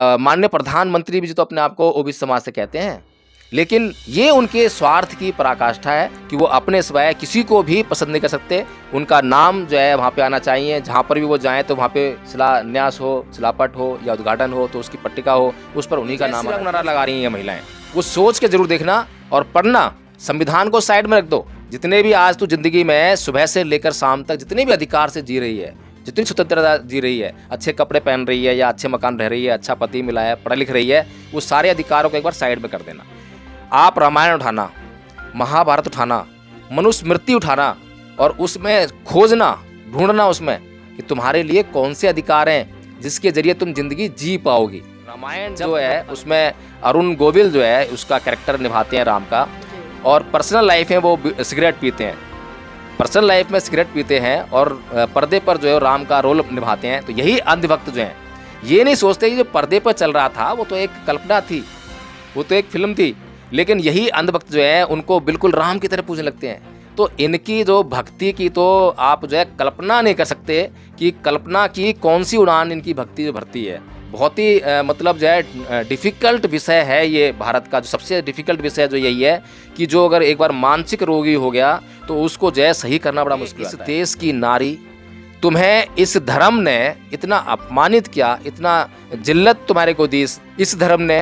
माननीय प्रधानमंत्री भी जो तो अपने आप को ओबीसी समाज से कहते हैं, लेकिन ये उनके स्वार्थ की पराकाष्ठा है कि वो अपने सिवाय किसी को भी पसंद नहीं कर सकते। उनका नाम जो है वहाँ पे आना चाहिए, जहाँ पर भी वो जाएँ तो वहाँ पे शिलान्यास हो, शिलापट हो या उद्घाटन हो तो उसकी पट्टिका हो, उस पर उन्हीं का नाम नारा लगा रही हैं ये महिलाएं। वो सोच के जरूर देखना और पढ़ना। संविधान को साइड में रख दो। जितने भी आज तो जिंदगी में सुबह से लेकर शाम तक जितने भी अधिकार से जी रही है, जितनी स्वतंत्रता जी रही है, अच्छे कपड़े पहन रही है या अच्छे मकान रह रही है, अच्छा पति मिला है, पढ़ लिख रही है, वो सारे अधिकारों को एक बार साइड में कर देना। आप रामायण उठाना, महाभारत उठाना, मनुस्मृति उठाना और उसमें खोजना, ढूंढना उसमें कि तुम्हारे लिए कौन से अधिकार हैं जिसके जरिए तुम जिंदगी जी पाओगी। रामायण जो है उसमें अरुण गोविल जो है उसका कैरेक्टर निभाते हैं राम का, और पर्सनल लाइफ में वो सिगरेट पीते हैं, पर्सनल लाइफ में सिगरेट पीते हैं और पर्दे पर जो है राम का रोल निभाते हैं। तो यही अंधभक्त जो हैं ये नहीं सोचते कि जो पर्दे पर चल रहा था वो तो एक कल्पना थी, वो तो एक फिल्म थी, लेकिन यही अंधभक्त जो है उनको बिल्कुल राम की तरह पूजने लगते हैं। तो इनकी जो भक्ति की तो आप जो है कल्पना नहीं कर सकते कि कल्पना की कौन सी उड़ान इनकी भक्ति जो भरती है। बहुत ही मतलब जो है डिफ़िकल्ट विषय है ये। भारत का जो सबसे डिफ़िकल्ट विषय जो यही है कि जो अगर एक बार मानसिक रोगी हो गया तो उसको जो है सही करना बड़ा मुश्किल है। इस देश की नारी, तुम्हें इस धर्म ने इतना अपमानित किया, इतना जिल्लत तुम्हारे को दी। इस धर्म ने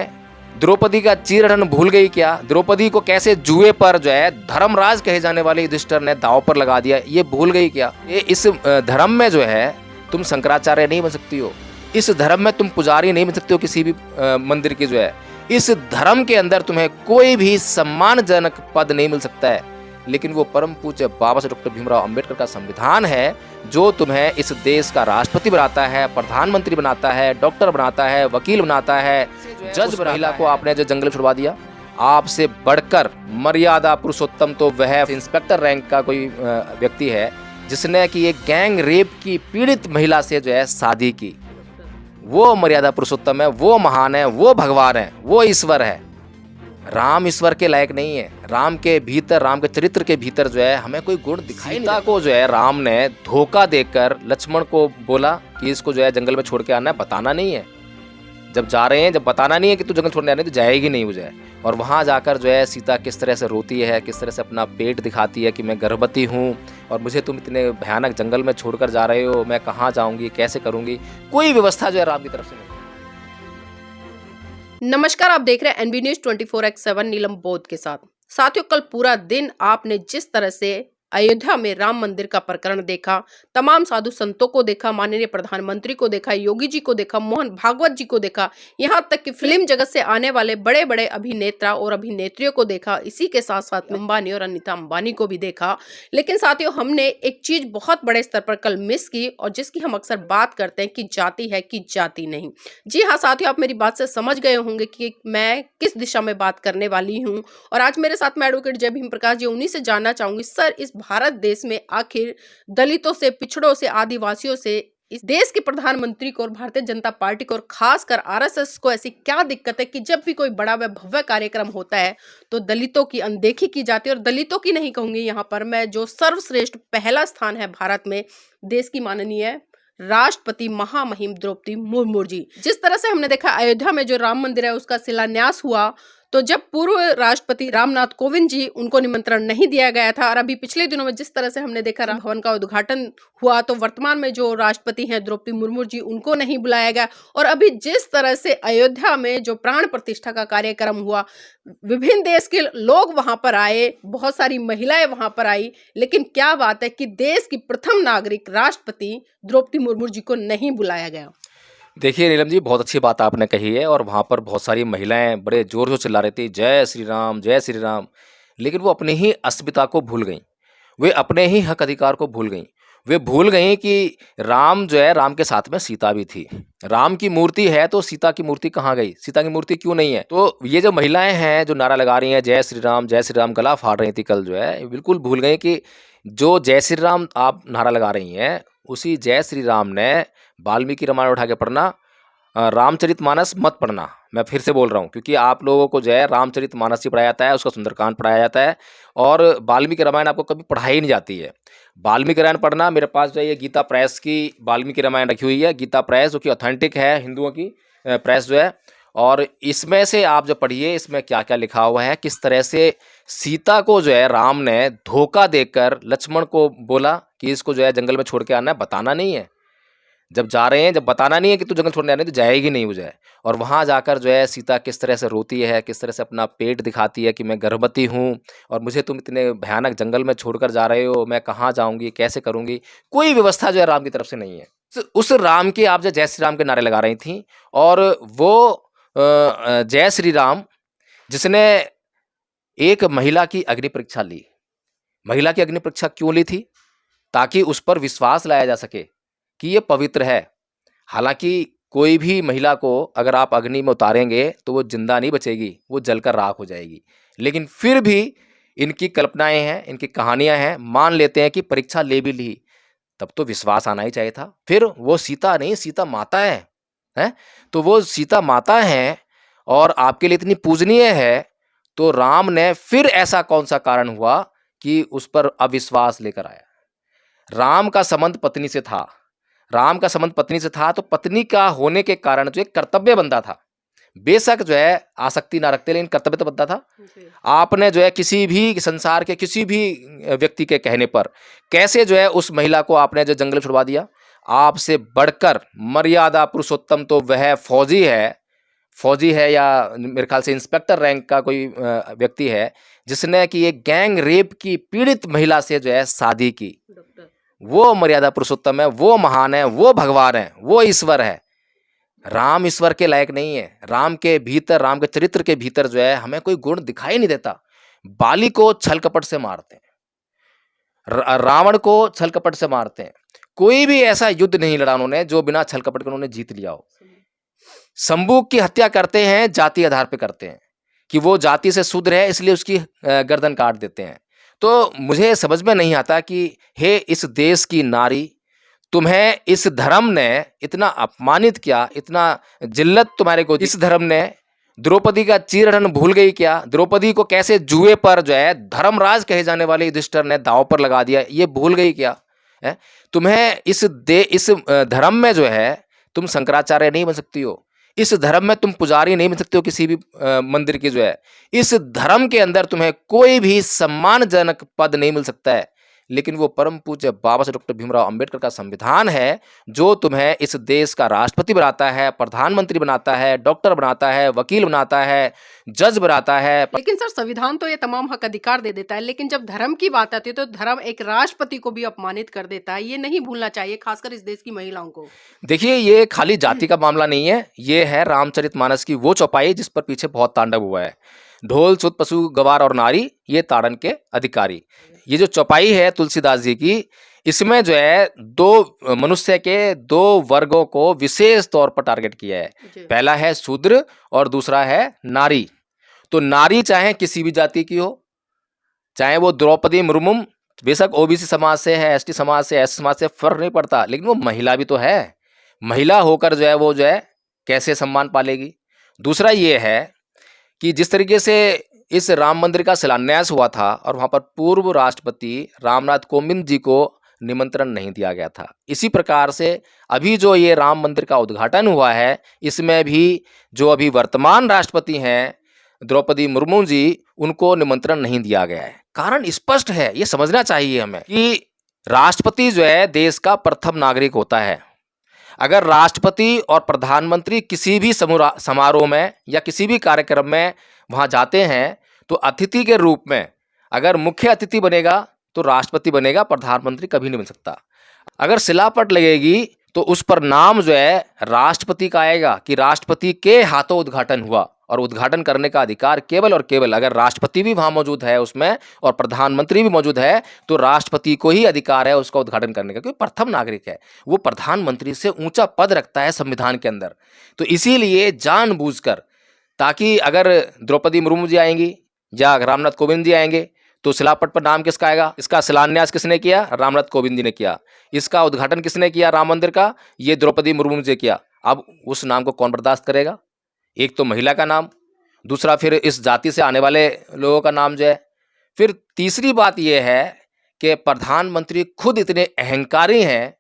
द्रौपदी का चीरहरण भूल गई क्या? द्रौपदी को कैसे जुए पर जो है धर्मराज कहे जाने वाले युधिष्ठिर ने दांव पर लगा दिया, ये भूल गई क्या? ये इस धर्म में जो है तुम शंकराचार्य नहीं बन सकती हो, इस धर्म में तुम पुजारी नहीं बन सकते हो किसी भी मंदिर की जो है। इस धर्म के अंदर तुम्हें कोई भी सम्मानजनक पद नहीं मिल सकता है, लेकिन वो परम पूज्य बाबा साहब डॉक्टर भीमराव अंबेडकर का संविधान है जो तुम्हें इस देश का राष्ट्रपति बनाता है, प्रधानमंत्री बनाता है, डॉक्टर बनाता है, वकील बनाता है, जज। महिला को आपने जो जंगल छुड़वा दिया, आपसे बढ़कर मर्यादा पुरुषोत्तम तो वह इंस्पेक्टर रैंक का कोई व्यक्ति है जिसने कि एक गैंग रेप की पीड़ित महिला से जो है शादी की। वो मर्यादा पुरुषोत्तम है, वो महान है, वो भगवान है, वो ईश्वर है। राम ईश्वर के लायक नहीं है। राम के भीतर, राम के चरित्र के भीतर जो है हमें कोई गुण दिखाई नहीं। सीता को जो है राम ने धोखा देकर लक्ष्मण को बोला कि इसको जो है जंगल में छोड़ के आना है, बताना नहीं है। जब जा रहे हैं, जब बताना नहीं है कि तू जंगल छोड़ने आना है तो जाएगी नहीं वो जो है। और वहाँ जाकर जो है सीता किस तरह से रोती है, किस तरह से अपना पेट दिखाती है कि मैं गर्भवती हूँ और मुझे तुम इतने भयानक जंगल में छोड़कर जा रहे हो, मैं कहाँ जाऊँगी, कैसे करूँगी। कोई व्यवस्था जो है राम की तरफ से नहीं। नमस्कार, आप देख रहे हैं एनबी न्यूज 24x7 नीलम बोध के साथ। साथियों, कल पूरा दिन आपने जिस तरह से अयोध्या में राम मंदिर का प्रकरण देखा, तमाम साधु संतों को देखा, माननीय प्रधानमंत्री को देखा, योगी जी को देखा, मोहन भागवत जी को देखा, यहाँ तक कि फिल्म जगत से आने वाले बड़े बड़े अभिनेता और अभिनेत्रियों को देखा, इसी के साथ साथ अंबानी और अनीता अंबानी को भी देखा। लेकिन साथियों, हमने एक चीज बहुत बड़े स्तर पर कल मिस की, और जिसकी हम अक्सर बात करते हैं कि जाति है कि जाति नहीं। जी हाँ साथियों, आप मेरी बात से समझ गए होंगे कि मैं किस दिशा में बात करने वाली हूँ। और आज मेरे साथ में एडवोकेट जय भीम प्रकाश जी, उन्हीं से जानना चाहूंगी, सर इस भारत देश में आखिर दलितों से, पिछड़ों से, आदिवासियों से इस देश के प्रधानमंत्री को और भारतीय जनता पार्टी को और खासकर आरएसएस को ऐसी क्या दिक्कत है कि जब भी कोई बड़ा व भव्य कार्यक्रम होता है तो दलितों की अनदेखी की जाती है? और दलितों की नहीं कहूंगी यहाँ पर मैं, जो सर्वश्रेष्ठ पहला स्थान है भारत में, देश की माननीय राष्ट्रपति महामहिम द्रौपदी मुर्मू जी। जिस तरह से हमने देखा अयोध्या में जो राम मंदिर है उसका शिलान्यास हुआ, तो जब पूर्व राष्ट्रपति रामनाथ कोविंद जी, उनको निमंत्रण नहीं दिया गया था। और अभी पिछले दिनों में जिस तरह से हमने देखा राम भवन का उद्घाटन हुआ, तो वर्तमान में जो राष्ट्रपति हैं द्रौपदी मुर्मू जी, उनको नहीं बुलाया गया। और अभी जिस तरह से अयोध्या में जो प्राण प्रतिष्ठा का कार्यक्रम हुआ, विभिन्न देश के लोग वहां पर आए, बहुत सारी महिलाएं वहां पर आई, लेकिन क्या बात है कि देश की प्रथम नागरिक राष्ट्रपति द्रौपदी मुर्मू जी को नहीं बुलाया गया। देखिए नीलम जी, बहुत अच्छी बात आपने कही है और वहाँ पर बहुत सारी महिलाएं बड़े जोर से चिल्ला रही थी जय श्री राम, जय श्री राम। लेकिन वो अपनी ही अस्मिता को भूल गई, वे अपने ही हक अधिकार को भूल गई। वे भूल गई कि राम जो है, राम के साथ में सीता भी थी। राम की मूर्ति है तो सीता की मूर्ति कहाँ गई, सीता की मूर्ति क्यों नहीं है? तो ये जो महिलाएं हैं जो नारा लगा रही हैं जय श्री राम, जय श्री राम, गला फाड़ रही थी कल जो है, बिल्कुल भूल गई कि जो जय श्री राम आप नारा लगा रही हैं, उसी जय श्री राम ने वाल्मीकि रामायण उठा के पढ़ना, रामचरितमानस मत पढ़ना। मैं फिर से बोल रहा हूँ क्योंकि आप लोगों को जो है रामचरितमानस ही पढ़ाया जाता है, उसका सुंदरकांड पढ़ाया जाता है, और वाल्मीकि रामायण आपको कभी पढ़ाई नहीं जाती है। वाल्मीकि रामायण पढ़ना, मेरे पास जो है ये गीता प्रेस की वाल्मीकि रामायण रखी हुई है, गीता प्रेस जो कि ऑथेंटिक है हिंदुओं की, प्रेस जो है, और इसमें से आप जो पढ़िए इसमें क्या क्या लिखा हुआ है, किस तरह से सीता को जो है राम ने धोखा देकर लक्ष्मण को बोला कि इसको जो है जंगल में छोड़ के आना है, बताना नहीं है। जब जा रहे हैं, जब बताना नहीं है कि तू जंगल छोड़ने आ रही है, तो जाएगी नहीं वो जो है। और वहाँ जाकर जो है सीता किस तरह से रोती है, किस तरह से अपना पेट दिखाती है कि मैं गर्भवती हूँ और मुझे तुम इतने भयानक जंगल में छोड़कर जा रहे हो, मैं कहाँ जाऊँगी, कैसे करूँगी। कोई व्यवस्था जो है राम की तरफ से नहीं है। उस राम के आप जो जय श्री राम के नारे लगा रही थी, और वो जय श्री राम जिसने एक महिला की अग्नि परीक्षा ली। महिला की अग्नि परीक्षा क्यों ली थी? ताकि उस पर विश्वास लाया जा सके कि ये पवित्र है। हालांकि कोई भी महिला को अगर आप अग्नि में उतारेंगे तो वो जिंदा नहीं बचेगी, वो जलकर राख हो जाएगी। लेकिन फिर भी इनकी कल्पनाएं हैं, इनकी कहानियां हैं, मान लेते हैं कि परीक्षा ले भी ली, तब तो विश्वास आना ही चाहिए था। फिर वो सीता नहीं, सीता माता है? तो वो सीता माता है और आपके लिए इतनी पूजनीय है, तो राम ने फिर ऐसा कौन सा कारण हुआ कि उस पर अविश्वास लेकर आया? राम का संबंध पत्नी से था। राम का संबंध पत्नी से था, तो पत्नी का होने के कारण जो एक कर्तव्य बनता था। बेशक जो है आसक्ति ना रखते, लेकिन कर्तव्य तो बनता था। आपने जो है किसी भी संसार के किसी भी व्यक्ति के कहने पर कैसे जो है उस महिला को आपने जो जंगल छुड़वा दिया? आपसे बढ़कर मर्यादा पुरुषोत्तम तो वह फौजी है या मेरे ख्याल से इंस्पेक्टर रैंक का कोई व्यक्ति है, जिसने कि एक गैंग रेप की पीड़ित महिला से जो है शादी की। वो मर्यादा पुरुषोत्तम है, वो महान है, वो भगवान है, वो ईश्वर है। राम ईश्वर के लायक नहीं है। राम के भीतर, राम के चरित्र के भीतर जो है हमें कोई गुण दिखाई नहीं देता। बाली को छल कपट से मारते हैं, रावण को छल कपट से मारते हैं। कोई भी ऐसा युद्ध नहीं लड़ा उन्होंने जो बिना छल कपट के उन्होंने जीत लिया हो। शंभू की हत्या करते हैं, जाति आधार पे करते हैं कि वो जाति से शूद्र है इसलिए उसकी गर्दन काट देते हैं। तो मुझे समझ में नहीं आता कि हे इस देश की नारी, तुम्हें इस धर्म ने इतना अपमानित किया, इतना जिल्लत तुम्हारे को इस धर्म ने। द्रौपदी का चीरहरण भूल गई क्या? द्रौपदी को कैसे जुए पर जो है धर्मराज कहे जाने वाले युधिष्ठिर ने दांव पर लगा दिया, ये भूल गई क्या? है तुम्हें इस धर्म में जो है तुम शंकराचार्य नहीं बन सकती हो। इस धर्म में तुम पुजारी नहीं बन सकते हो किसी भी मंदिर की जो है। इस धर्म के अंदर तुम्हें कोई भी सम्मानजनक पद नहीं मिल सकता है। लेकिन वो परम पूज्य बाबा साहब डॉक्टर भीमराव अंबेडकर का संविधान है जो तुम्हें इस देश का राष्ट्रपति बनाता है, प्रधानमंत्री बनाता है, डॉक्टर बनाता है, वकील बनाता है, जज बनाता है। लेकिन सर संविधान तो ये तमाम हक अधिकार दे देता है, लेकिन जब धर्म की बात आती है तो धर्म एक राष्ट्रपति को भी अपमानित कर देता है। ये नहीं भूलना चाहिए, खासकर इस देश की महिलाओं को। देखिए, ये खाली जाति का मामला नहीं है, ये है रामचरितमानस की वो चौपाई जिस पर पीछे बहुत तांडव हुआ है। ढोल सुत पशु गवार और नारी, ये ताड़न के अधिकारी। ये जो चौपाई है तुलसीदास जी की, इसमें जो है दो मनुष्य के दो वर्गों को विशेष तौर पर टारगेट किया है। पहला है शूद्र और दूसरा है नारी। तो नारी चाहे किसी भी जाति की हो, चाहे वो द्रौपदी मुर्मू बेशक ओबीसी समाज से है, एसटी समाज से, एस समाज से, फर्क नहीं पड़ता, लेकिन वो महिला भी तो है। महिला होकर जो है वो जो है कैसे सम्मान पालेगी? दूसरा ये है कि जिस तरीके से इस राम मंदिर का शिलान्यास हुआ था और वहाँ पर पूर्व राष्ट्रपति रामनाथ कोविंद जी को निमंत्रण नहीं दिया गया था, इसी प्रकार से अभी जो ये राम मंदिर का उद्घाटन हुआ है, इसमें भी जो अभी वर्तमान राष्ट्रपति हैं द्रौपदी मुर्मू जी, उनको निमंत्रण नहीं दिया गया है। कारण स्पष्ट है, ये समझना चाहिए हमें कि राष्ट्रपति जो है देश का प्रथम नागरिक होता है। अगर राष्ट्रपति और प्रधानमंत्री किसी भी समारोह में या किसी भी कार्यक्रम में वहाँ जाते हैं तो अतिथि के रूप में अगर मुख्य अतिथि बनेगा तो राष्ट्रपति बनेगा, प्रधानमंत्री कभी नहीं बन सकता। अगर शिलापट लगेगी तो उस पर नाम जो है राष्ट्रपति का आएगा कि राष्ट्रपति के हाथों उद्घाटन हुआ, और उद्घाटन करने का अधिकार केवल और केवल अगर राष्ट्रपति भी वहाँ मौजूद है उसमें और प्रधानमंत्री भी मौजूद है तो राष्ट्रपति को ही अधिकार है उसका उद्घाटन करने का, क्योंकि प्रथम नागरिक है वो, प्रधानमंत्री से ऊंचा पद रखता है संविधान के अंदर। तो इसीलिए जानबूझकर, ताकि अगर द्रौपदी मुर्मू जी आएंगी या रामनाथ कोविंद जी आएंगे तो शिलापट पर नाम किसका आएगा? इसका शिलान्यास किसने किया? रामनाथ कोविंद जी ने किया। इसका उद्घाटन किसने किया राम मंदिर का? ये द्रौपदी मुर्मू जी किया। अब उस नाम को कौन बर्दाश्त करेगा? एक तो महिला का नाम, दूसरा फिर इस जाति से आने वाले लोगों का नाम जो है। फिर तीसरी बात यह है कि प्रधानमंत्री खुद इतने अहंकारी हैं,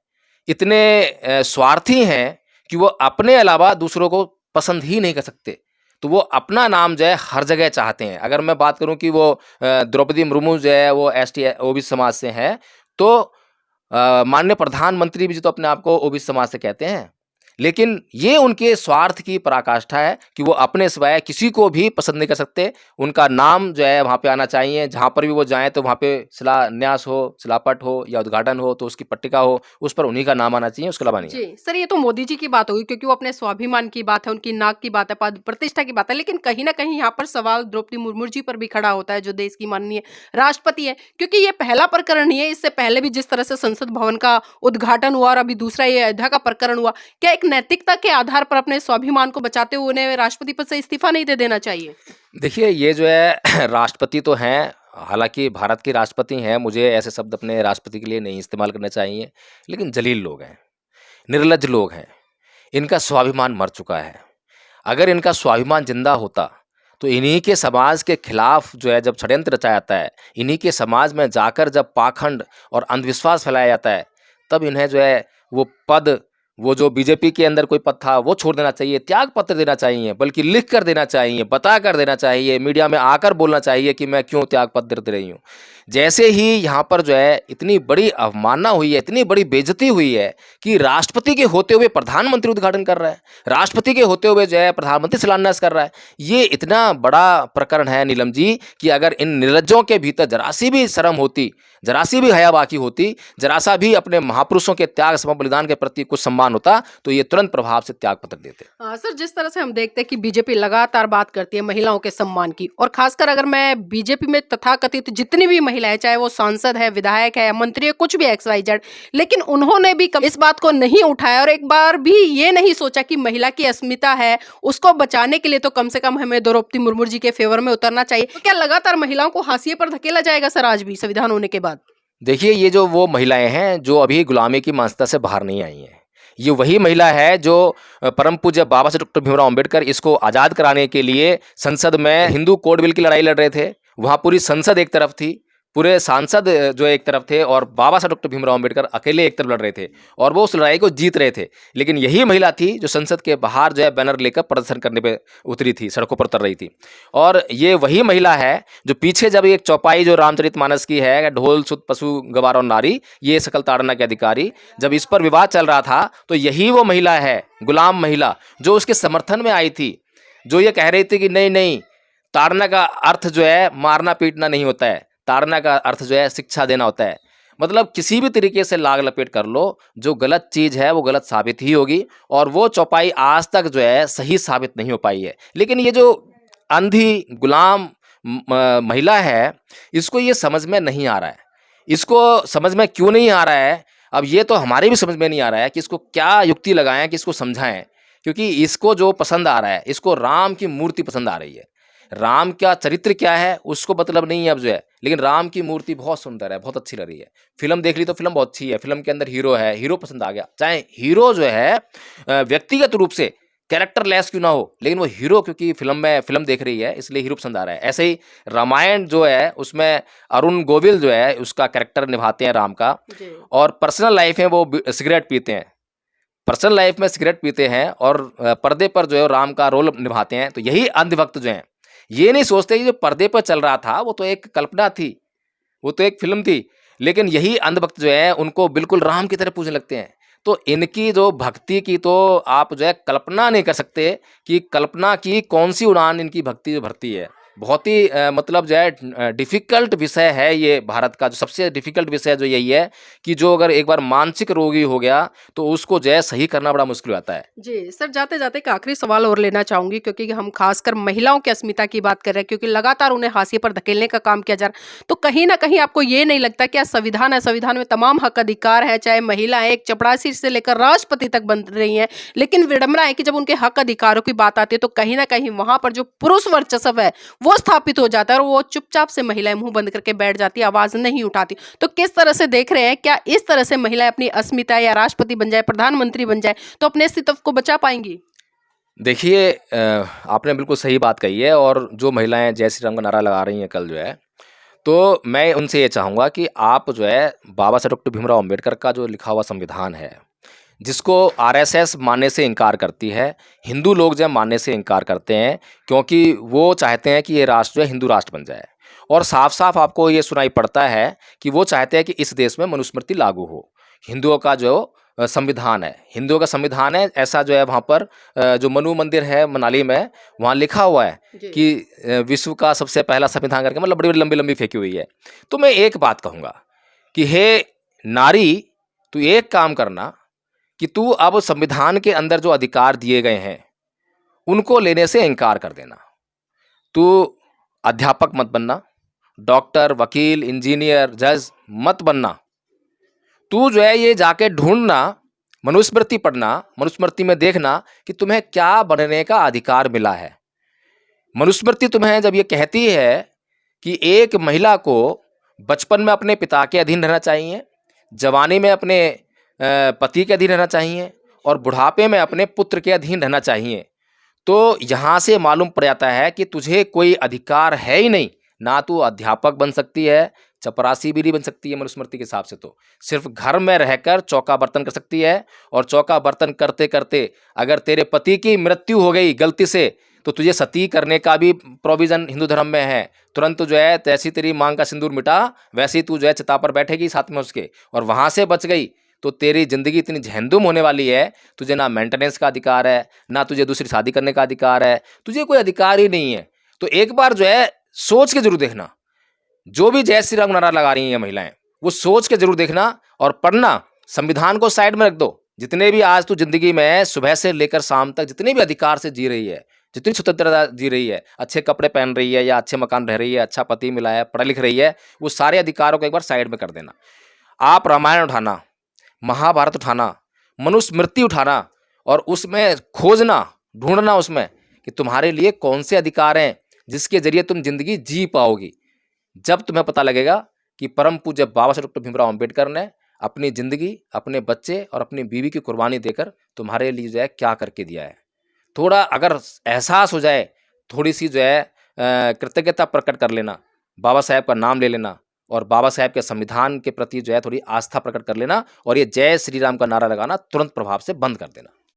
इतने स्वार्थी हैं कि वो अपने अलावा दूसरों को पसंद ही नहीं कर सकते। तो वो अपना नाम जो है हर जगह चाहते हैं। अगर मैं बात करूं कि वो द्रौपदी मुर्मू जो है वो एसटी ओबीसी समाज से है, तो माननीय प्रधानमंत्री भी जो तो अपने आप को ओबीसी समाज से कहते हैं। लेकिन ये उनके स्वार्थ की पराकाष्ठा है कि वो अपने सिवाय किसी को भी पसंद नहीं कर सकते। उनका नाम जो है वहाँ पे आना चाहिए, जहाँ पर भी वो जाएँ तो वहाँ पे शिलान्यास हो, शिलापट हो या उद्घाटन हो तो उसकी पट्टिका हो, उस पर उन्हीं का नाम आना चाहिए, उसके अलावा नहीं। जी, सर ये तो मोदी जी की बात होगी क्योंकि वो अपने स्वाभिमान की बात है, उनकी नाक की बात है, पद प्रतिष्ठा की बात है। लेकिन कहीं न कहीं यहाँ पर सवाल द्रौपदी मुर्मू जी पर भी खड़ा होता है जो देश की माननीय राष्ट्रपति हैं। क्योंकि ये पहला प्रकरण नहीं है, इससे पहले भी जिस तरह से संसद भवन का उद्घाटन हुआ और अभी दूसरा ये अयोध्या का प्रकरण हुआ। क्या एक नैतिकता के आधार पर अपने स्वाभिमान को बचाते हुए उन्हें राष्ट्रपति पद से इस्तीफा नहीं दे देना चाहिए? देखिए, ये जो है राष्ट्रपति तो हैं, हालाँकि भारत के राष्ट्रपति हैं, मुझे ऐसे शब्द अपने राष्ट्रपति के लिए नहीं इस्तेमाल करने चाहिए, लेकिन जलील लोग हैं, निर्लज्ज लोग हैं, इनका स्वाभिमान मर चुका है। अगर इनका स्वाभिमान जिंदा होता तो इन्हीं के समाज के खिलाफ जो है जब षड्यंत्र रचाया जाता है, इन्हीं के समाज में जाकर जब पाखंड और अंधविश्वास फैलाया जाता है, तब इन्हें जो है वो पद, वो जो बीजेपी के अंदर कोई पद था वो छोड़ देना चाहिए, त्याग पत्र देना चाहिए, बल्कि लिख कर देना चाहिए, बता कर देना चाहिए, मीडिया में आकर बोलना चाहिए कि मैं क्यों त्याग पत्र दे रही हूँ। जैसे ही यहाँ पर जो है इतनी बड़ी अवमानना हुई है, इतनी बड़ी बेइज्जती हुई है कि राष्ट्रपति के होते हुए प्रधानमंत्री उद्घाटन कर रहा है, राष्ट्रपति के होते हुए जो है प्रधानमंत्री शिलान्यास कर रहा है। ये इतना बड़ा प्रकरण है नीलम जी कि अगर इन निर्लज्जों के भीतर जरा सी भी शर्म होती, जरा सी भी हया बाकी होती, जरा सा भी अपने महापुरुषों के त्याग समर्पण बलिदान के प्रति कुछ सम्मान होता, तो ये तुरंत प्रभाव से त्याग पत्र देते। सर जिस तरह से हम देखते हैं कि बीजेपी लगातार बात करती है महिलाओं के सम्मान की और खासकर अगर मैं बीजेपी में तथाकथित जितनी भी महिलाएं, चाहे वो सांसद है, विधायक है, मंत्री है, कुछ भी XYZ, लेकिन उन्होंने भी इस बात को नहीं उठाया और एक बार भी ये नहीं सोचा कि महिला की अस्मिता है, उसको बचाने के लिए तो कम से कम हमें द्रौपदी मुर्मू जी के फेवर में उतरना चाहिए। तो क्या लगातार महिलाओं को हाशिए पर धकेला जाएगा सर आज भी संविधान होने के बाद? देखिए, ये जो वो महिलाएं हैं जो अभी गुलामी की मानसिकता से बाहर नहीं आई हैं, ये वही महिला है जो परम पूज्य बाबा साहब डॉक्टर भीमराव अंबेडकर इसको आज़ाद कराने के लिए संसद में हिंदू कोड बिल की लड़ाई लड़ रहे थे। वहाँ पूरी संसद एक तरफ थी, पूरे सांसद जो एक तरफ थे और बाबा साहब डॉक्टर भीमराव अंबेडकर अकेले एक तरफ लड़ रहे थे और वो उस लड़ाई को जीत रहे थे। लेकिन यही महिला थी जो संसद के बाहर जो है बैनर लेकर प्रदर्शन करने पे उतरी थी, सड़कों पर उतर रही थी। और ये वही महिला है जो पीछे जब एक चौपाई जो रामचरितमानस की है, ढोल सुत पशु गवार और नारी, ये सकल ताड़ना के अधिकारी, जब इस पर विवाद चल रहा था तो यही वो महिला है, गुलाम महिला, जो उसके समर्थन में आई थी, जो ये कह रही थी कि नहीं नहीं, ताड़ना का अर्थ जो है मारना पीटना नहीं होता है, ताड़ना का अर्थ जो है शिक्षा देना होता है। मतलब किसी भी तरीके से लाग लपेट कर लो, जो गलत चीज़ है वो गलत साबित ही होगी और वो चौपाई आज तक जो है सही साबित नहीं हो पाई है। लेकिन ये जो अंधी गुलाम महिला है, इसको ये समझ में नहीं आ रहा है। इसको समझ में क्यों नहीं आ रहा है, अब ये तो हमारे भी समझ में नहीं आ रहा है कि इसको क्या युक्ति लगाएं कि इसको समझाएं। क्योंकि इसको जो पसंद आ रहा है, इसको राम की मूर्ति पसंद आ रही है। राम का चरित्र क्या है उसको मतलब नहीं है अब जो है, लेकिन राम की मूर्ति बहुत सुंदर है, बहुत अच्छी लग रही है। फिल्म देख ली तो फिल्म बहुत अच्छी है, फिल्म के अंदर हीरो है, हीरो पसंद आ गया। चाहे हीरो जो है व्यक्तिगत रूप से कैरेक्टर लेस क्यों ना हो, लेकिन वो हीरो क्योंकि फिल्म देख रही है इसलिए हीरो पसंद आ रहा है। ऐसे ही रामायण जो है उसमें अरुण गोविल जो है उसका कैरेक्टर निभाते हैं राम का, और पर्सनल लाइफ में वो सिगरेट पीते हैं, पर्सनल लाइफ में सिगरेट पीते हैं और पर्दे पर जो है राम का रोल निभाते हैं। तो यही अंधभक्त जो हैं ये नहीं सोचते कि जो पर्दे पर चल रहा था वो तो एक कल्पना थी, वो तो एक फिल्म थी, लेकिन यही अंधभक्त जो है उनको बिल्कुल राम की तरह पूजने लगते हैं। तो इनकी जो भक्ति की तो आप जो है कल्पना नहीं कर सकते कि कल्पना की कौन सी उड़ान इनकी भक्ति जो भरती है। बहुत ही मतलब जो है डिफ़िकल्ट विषय है ये। भारत का जो सबसे डिफ़िकल्ट विषय जो यही है कि जो अगर एक बार मानसिक रोगी हो गया तो उसको जो है सही करना बड़ा मुश्किल हो जाता है। जी सर, जाते जाते एक आखिरी सवाल और लेना चाहूंगी क्योंकि हम खासकर महिलाओं की अस्मिता की बात कर रहे हैं, क्योंकि लगातार उन्हें हाशिए पर धकेलने का काम किया जा रहा है। तो कहीं ना कहीं आपको ये नहीं लगता क्या संविधान है, संविधान में तमाम हक अधिकार है, चाहे महिलाएं एक चपरासी से लेकर राष्ट्रपति तक बन रही हैं, लेकिन विडंबना है कि जब उनके हक अधिकारों की बात आती है तो कहीं ना कहीं वहां पर जो पुरुष वर्चस्व है वो स्थापित हो जाता है और वो चुपचाप से महिलाएं मुंह बंद करके बैठ जाती है, आवाज नहीं उठाती। तो किस तरह से देख रहे हैं, क्या इस तरह से महिलाएं अपनी अस्मिता या राष्ट्रपति बन जाए, प्रधानमंत्री बन जाए तो अपने अस्तित्व को बचा पाएंगी? देखिए, आपने बिल्कुल सही बात कही है। और जो महिलाएं जय श्री राम का नारा लगा रही हैं कल जो है, तो मैं उनसे ये चाहूँगा कि आप जो है बाबा साहब डॉक्टर भीमराव अम्बेडकर का जो लिखा हुआ संविधान है, जिसको आरएसएस मानने से इनकार करती है, हिंदू लोग जो मानने से इनकार करते हैं, क्योंकि वो चाहते हैं कि ये राष्ट्र जो है हिंदू राष्ट्र बन जाए। और साफ साफ आपको ये सुनाई पड़ता है कि वो चाहते हैं कि इस देश में मनुस्मृति लागू हो। हिंदुओं का जो संविधान है, हिंदुओं का संविधान है, ऐसा जो है वहाँ पर जो मनु मंदिर है मनाली में, वहाँ लिखा हुआ है कि विश्व का सबसे पहला संविधान करके, मतलब बड़ी बड़ी लंबी लंबी फेंकी हुई है। तो मैं एक बात कहूँगा कि हे नारी, तू एक काम करना कि तू अब संविधान के अंदर जो अधिकार दिए गए हैं उनको लेने से इनकार कर देना। तू अध्यापक मत बनना, डॉक्टर, वकील, इंजीनियर, जज मत बनना। तू जो है ये जाके ढूंढना, मनुस्मृति पढ़ना, मनुस्मृति में देखना कि तुम्हें क्या बनने का अधिकार मिला है। मनुस्मृति तुम्हें जब ये कहती है कि एक महिला को बचपन में अपने पिता के अधीन रहना चाहिए, जवानी में अपने पति के अधीन रहना चाहिए और बुढ़ापे में अपने पुत्र के अधीन रहना चाहिए, तो यहाँ से मालूम पड़ जाता है कि तुझे कोई अधिकार है ही नहीं। ना तू अध्यापक बन सकती है, चपरासी भी नहीं बन सकती है मनुस्मृति के हिसाब से। तो सिर्फ घर में रहकर चौका बर्तन कर सकती है, और चौका बर्तन करते करते अगर तेरे पति की मृत्यु हो गई गलती से, तो तुझे सती करने का भी प्रोविज़न हिंदू धर्म में है। तुरंत जो है जैसी तेरी मांग का सिंदूर मिटा, वैसे ही तू जो है चिता पर बैठेगी साथ में उसके, और वहाँ से बच गई तो तेरी ज़िंदगी इतनी झंझुम होने वाली है, तुझे ना मेंटेनेंस का अधिकार है, ना तुझे दूसरी शादी करने का अधिकार है, तुझे कोई अधिकार ही नहीं है। तो एक बार जो है सोच के जरूर देखना, जो भी जय श्री राम नारा लगा रही हैं महिलाएं, वो सोच के जरूर देखना और पढ़ना। संविधान को साइड में रख दो। जितने भी आज तू जिंदगी में सुबह से लेकर शाम तक जितने भी अधिकार से जी रही है, जितनी स्वतंत्रता जी रही है, अच्छे कपड़े पहन रही है या अच्छे मकान रह रही है, अच्छा पति मिला है, पढ़ लिख रही है, वो सारे अधिकारों को एक बार साइड में कर देना। आप रामायण उठाना, महाभारत उठाना, मनुस्मृति उठाना और उसमें खोजना, ढूंढना उसमें कि तुम्हारे लिए कौन से अधिकार हैं जिसके जरिए तुम जिंदगी जी पाओगी। जब तुम्हें पता लगेगा कि परम पूज्य बाबा साहब डॉक्टर भीमराव अंबेडकर ने अपनी ज़िंदगी, अपने बच्चे और अपनी बीवी की कुर्बानी देकर तुम्हारे लिए जो है क्या करके दिया है, थोड़ा अगर एहसास हो जाए, थोड़ी सी जो है कृतज्ञता प्रकट कर लेना, बाबा साहब का नाम ले लेना और बाबा साहब के संविधान के प्रति जो है थोड़ी आस्था प्रकट कर लेना, और ये जय श्री राम का नारा लगाना तुरंत प्रभाव से बंद कर देना।